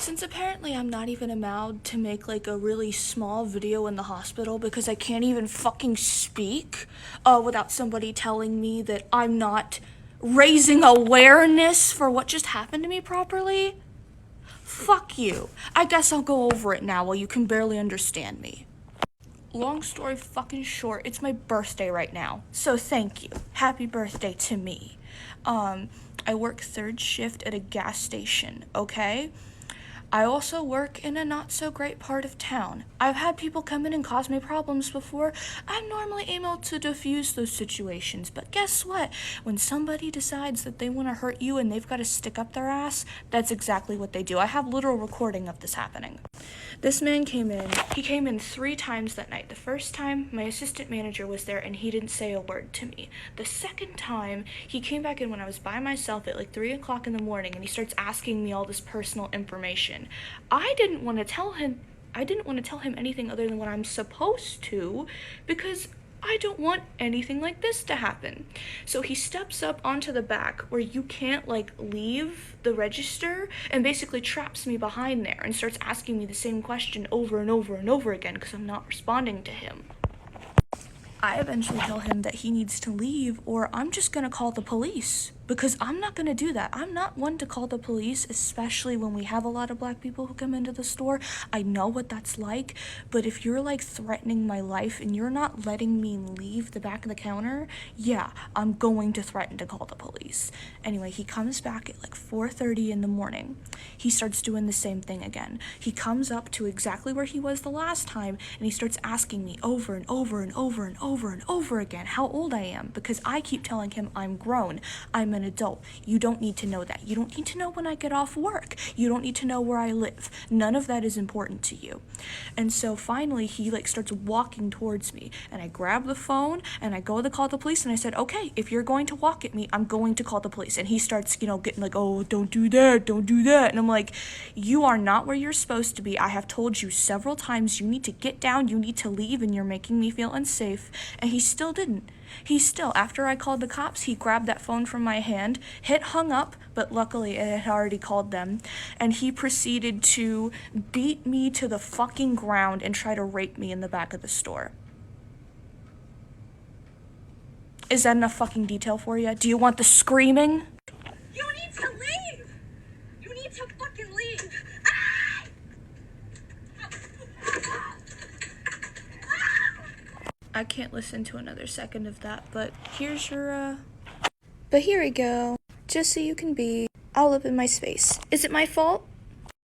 Since apparently I'm not even allowed to make like a really small video in the hospital because I can't even fucking speak without somebody telling me that I'm not raising awareness for what just happened to me properly, fuck you. I guess I'll go over it now while you can barely understand me. Long story fucking short, it's my birthday right now, so thank you. Happy birthday to me. I work third shift at a gas station, okay? I also work in a not so great part of town. I've had people come in and cause me problems before. I'm normally able to diffuse those situations, but guess what? When somebody decides that they want to hurt you and they've got to stick up their ass, that's exactly what they do. I have literal recording of this happening. This man came in. He came in 3 times that night. The first time, my assistant manager was there and he didn't say a word to me. The second time, he came back in when I was by myself at like 3 o'clock in the morning and he starts asking me all this personal information. I didn't want to tell him anything other than what I'm supposed to because I don't want anything like this to happen. So he steps up onto the back where you can't like leave the register and basically traps me behind there and starts asking me the same question over and over and over again because I'm not responding to him. I eventually tell him that he needs to leave or I'm just gonna call the police because I'm not gonna do that. I'm not one to call the police, especially when we have a lot of black people who come into the store. I know what that's like, but if you're like threatening my life and you're not letting me leave the back of the counter, yeah, I'm going to threaten to call the police. Anyway, he comes back at like 4:30 in the morning. He starts doing the same thing again. He comes up to exactly where he was the last time and he starts asking me over and over and over and over and over again how old I am because I keep telling him I'm grown. I'm an adult. You don't need to know that. You don't need to know when I get off work. You don't need to know where I live. None of that is important to you. And so finally he like starts walking towards me and I grab the phone and I go to call the police and I said, okay, if you're going to walk at me, I'm going to call the police. And he starts, getting like, oh, don't do that, don't do that. And I'm like, you are not where you're supposed to be. I have told you several times you need to get down, you need to leave, and you're making me feel unsafe. And he still didn't. After I called the cops, he grabbed that phone from my hand, hit hung up, but luckily it had already called them, and he proceeded to beat me to the fucking ground and try to rape me in the back of the store. Is that enough fucking detail for you? Do you want the screaming? You need to leave! You need to fucking leave! I can't listen to another second of that, but here's your, But here we go. Just so you can be all up in my space. Is it my fault?